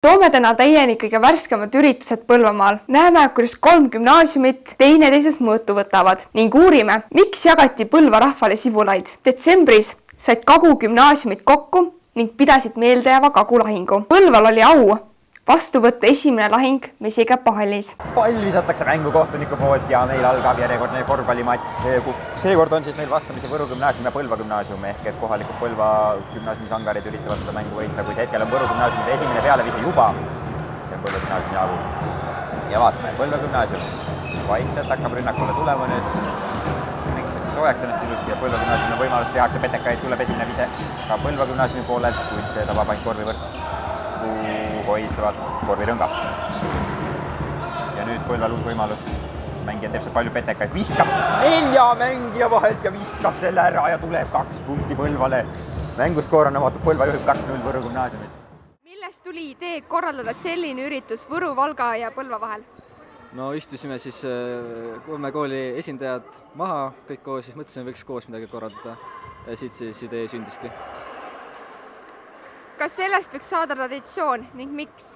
Toome täna teieni kõige värskemad üritused Põlvamaal. Näeme, kuidas 3 gümnaasiumit teineteisest mõõtu võtavad ning uurime, miks jagati Põlva rahvale sibulaid. Detsembris said Kagu gümnaasiumid kokku ning pidasid meeldejääva Kagu-lahingu. Põlval oli au vastu võtta esimene lahing Mesikäpa hallis. Pall visatakse mängukohtuniku poolt ja meil algab järjekordne korvpallimats. Seekord on siis meil vastamisi Võru gümnaasium ja Põlva gümnaasium ehk et kohalikud Põlva gümnaasiumi sangarid üritavad seda mängu võita, kuid hetkel on Võru gümnaasiumide esimene pealevise juba. See on Põlva gümnaasiumi jagu. Ja vaatame, Põlva gümnaasium vaikselt hakkab rünnakule tulema nüüd. Mängitakse soojaks ennast ilusti ja Põlva gümnaasiumine võimalus tehakse petekaid, tuleb esimene vise ka Põlva gümnaasiumi poolelt, kuid see tabab ainult korvivõrk. Hoidavad korvirõngast. Ja nüüd Põlval uus võimalus. Mängija teeb see palju petekaid, viskab 4 mängija vahelt ja viskab selle ära ja tuleb 2 punkti Põlvale. Mänguskoor on avatud, Põlva juhib 2-0 Võru gümnaasiumit. Millest tuli idee korraldada selline üritus Võru, Valga ja Põlva vahel? No istusime siis 3 kooli esindajad maha, kõik koos, siis mõtlesime, võiks koos midagi korraldada ja siit siis idee sündiski. Kas sellest võiks saada traditsioon ning miks?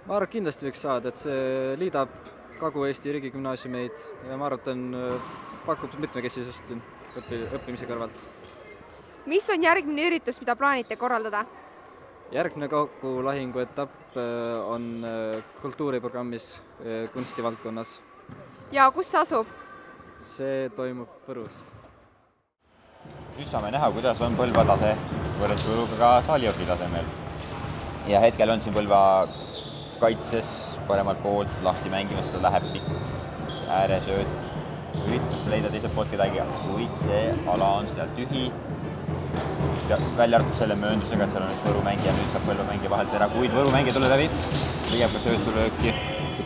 Ma arvan, kindlasti võiks saada, et see liidab Kagu-Eesti riigigümnaasiumeid ja ma arvan, pakub mitmekesisust siin õppimise kõrvalt. Mis on järgmine üritus, mida plaanite korraldada? Järgmine Kagu-lahingu etapp on kultuuriprogrammis kunstivaldkonnas. Ja kus see asub? See toimub Võrus. Nüüd saame näha, kuidas on Põlva tase võrreldes Võruga ka saaliõpi tasemel. Ja hetkel on siin Põlva kaitses paremalt poolt lahti mängimas, seda läheb pikk ääresööd. Üritatakse leida teiselt poolt kedagi, kuid see ala on seda tühi. Ja välja arvatud selle mööndusega, et seal on üks Võru mängija, nüüd saab Põlva mängija vahelt ära, kuid Võru mängija tuleb läbi, leiab ka söötulööki.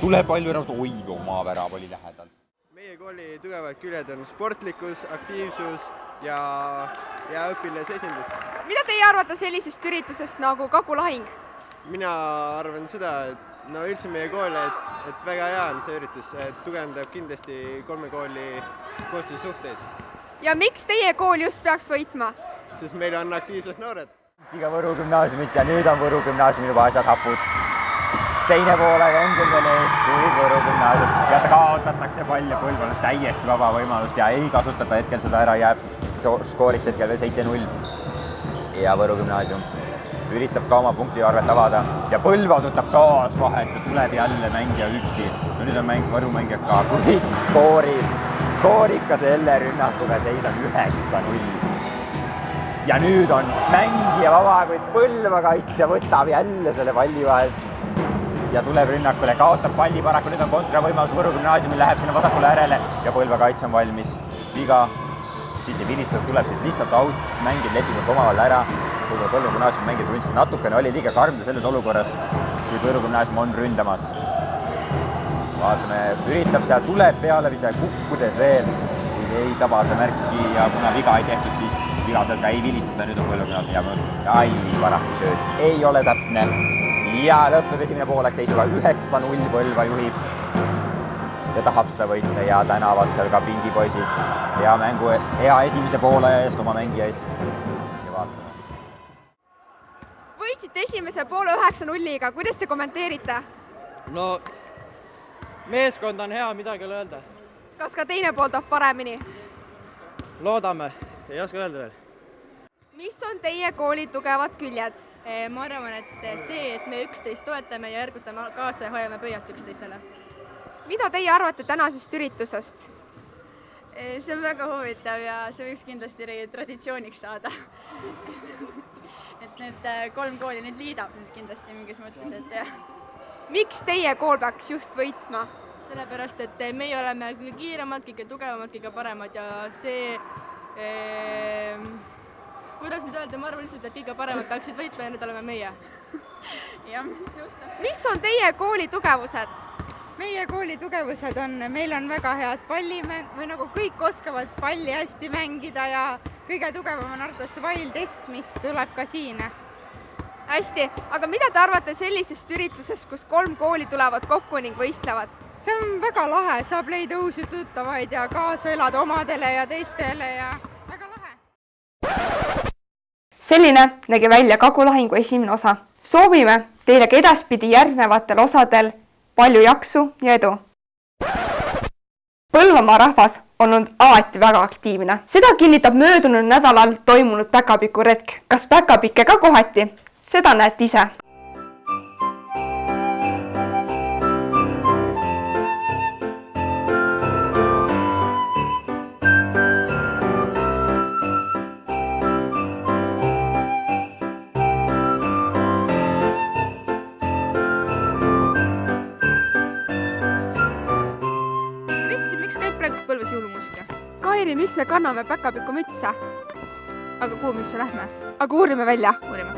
Tuleb palju ära, oi, oma värav oli lähedal. Meie kooli tugevad küljed on sportlikkus, aktiivsus ja õpilasesindus. Mida teie arvate sellisest üritusest nagu Kagu-lahing? Mina arvan seda, et üldse meie kool, et väga hea on see üritus, et tugevdab kindlasti 3 kooli koostöösuhteid. Ja miks teie kool just peaks võitma? Sest meil on aktiivsed noored. Iga Võru gümnaasiumit ja nüüd on Võru gümnaasiumil juba asjad hapud. Teine poolega on küll veel ees, kui Võru gümnaasium ja kaotatakse pall ja Põlval on täiesti vaba võimalust ja ei kasutata hetkel seda ära, jääb skooriks hetkel veel 7-0. Ja Võru gümnaasium üritab ka oma punktiarvet avada ja Põlva tutab taas vahet ja tuleb jälle mängija üksi. Nüüd on Võru mängija ka, kuid skoorib ka selle rünnakuga, seis on 9-0. Ja nüüd on mängija vaba, kuid Põlva kaitsja võtab jälle selle palli vahelt ja tuleb rünnakule, kaotab palli paraku, nüüd on kontravõimalus Võru gümnaasiumil, läheb sinna vasakule äärele ja Põlva kaitse on valmis. Viga, siit ei vilistada, tuleb siit lihtsalt out, mängid lepingut omavahel ära. Põlva gümnaasiumi mängid ründsid natukene, oli liiga karm selles olukorras, kui Võru gümnaasium on ründamas. Vaatame, üritab seal, tuleb pealevise kukkudes veel, kui ei taba see märki ja kuna viga ei tehtud, siis viga seal ka ei vilistada, nüüd on Põlva gümnaasiumi jäänud. Ai, paraku sööd, ei ole täpne. Ja lõppeb esimene poolek seisuga 9-0 Põlva juhib ja tahab seda võita ja tänavad seal ka pingipoisid ja mängu hea esimese poole eest oma mängijaid ja vaatame. Võitsite esimese poole 9-0-ga, kuidas te kommenteerite? No, meeskond on hea, midagi ei ole öelda. Kas ka teine pool toob paremini? Loodame, ei oska öelda veel. Mis on teie kooli tugevad küljed? Ma arvan, et see, et me üksteist toetame ja järgutame kaasa ja hoiame pöialt üksteistele. Mida teie arvate tänasest üritusest? See on väga huvitav ja see võiks kindlasti traditsiooniks saada. Et need 3 kooli nüüd liidab nüüd kindlasti mingis mõttes. Miks teie kool peaks just võitma? Sellepärast, et meie oleme kõige kiiremad, kõige tugevamad, kõige paremad ja see... Kuidas nüüd öelda, ma arvan lihtsalt, et kõige paremad peaksid võitma ja nüüd oleme meie. Mis on teie kooli tugevused? Meie kooli tugevused on, meil on väga head pallimäng, või nagu kõik oskavad palli hästi mängida ja kõige tugevam on arvatavasti Wild-Est, mis tuleb ka siin. Hästi, aga mida te arvate sellisest üritusest, kus 3 kooli tulevad kokku ning võistlevad? See on väga lahe, saab leida uusi tuttavaid ja kaasa elada omadele ja teistele ja väga lahe. Selline nägi välja Kagu-lahingu esimene osa. soovime teile ka edaspidi järgnevatel osadel palju jaksu ja edu. Põlvamaa rahvas on olnud alati väga aktiivne. Seda kinnitab möödunud nädalal toimunud päkapikuretk. Kas päkapikke ka kohati? Seda näete ise. Põlvas jõulumuusika. Kairi, miks me kanname päkapiku mütsa? Aga kuhu me üldse lähme? Aga uurime välja. Uurime.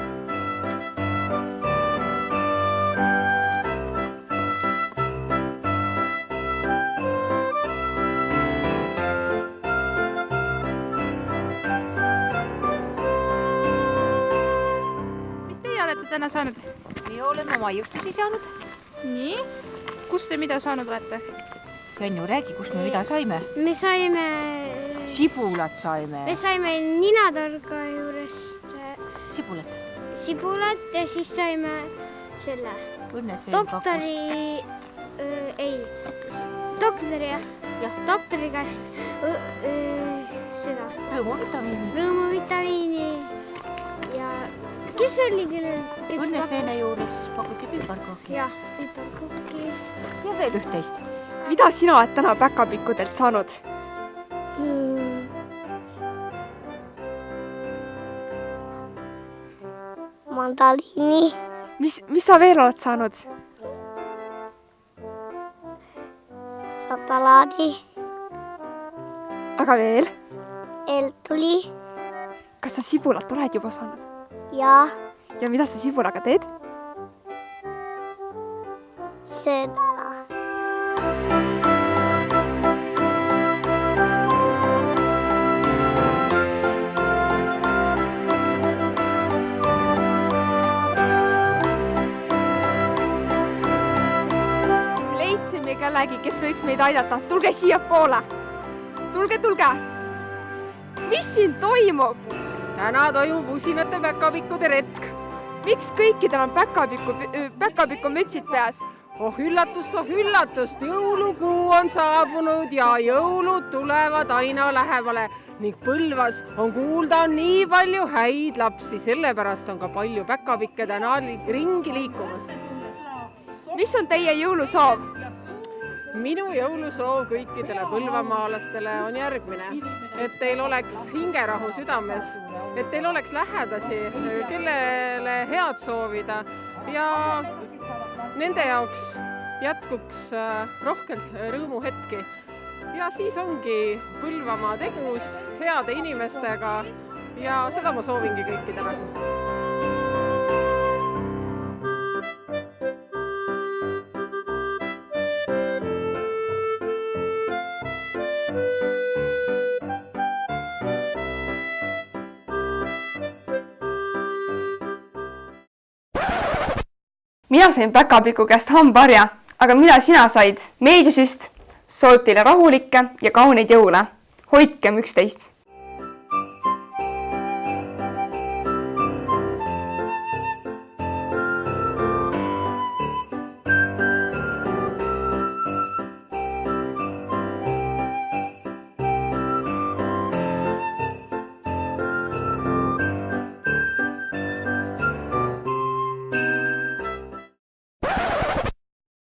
Mis teie olete täna saanud? Me oleme oma justusi saanud. Nii. Kust te mida saanud olete? Jannu, räägi, kust me mida saime? Me saime... Sibulat saime. Me saime ninatorga juurest... Sibulat ja siis saime selle... Doktori... Doktori, jah. Doktori käest seda... Rõõmuvitamiini. Ja kes oli kellel? Õnneseene juures pakuti piparkooki. Jah, piparkooki. Ja veel üht-teist. Mida sina oled täna päkapikkudelt saanud? Mandaliini. Mis sa veel oled saanud? Satalaadi. Aga veel? Eltuli. Kas sa sibulat oled juba saanud? Ja. Ja mida sa sibulaga teed? Seda. Leidsime kellegi, kes võiks meid aidata. Tulge siia poole. Tulge. Mis siin toimub? Täna toimub usinate päkapikkude retk. Miks kõikidel on päkapiku mütsid peas? Oh üllatust, jõulukuu on saabunud ja jõulud tulevad aina lähemale ning Põlvas on kuulda nii palju häid lapsi, sellepärast on ka palju päkapikke täna ringi liikumas. Mis on teie jõulusoov? Minu jõulusoov kõikidele põlvamaalastele on järgmine, et teil oleks hingerahu südames, et teil oleks lähedasi, kellele head soovida ja nende jaoks jätkuks rohkem rõõmuhetki. Ja siis ongi Põlvamaa tegus heade inimestega ja seda ma soovingi kõikidele. Mina sain päkapiku käest hambaharja, aga mida sina said? Meediasüst soovib teile rahulikke ja kauneid jõule. Hoidkem üksteist!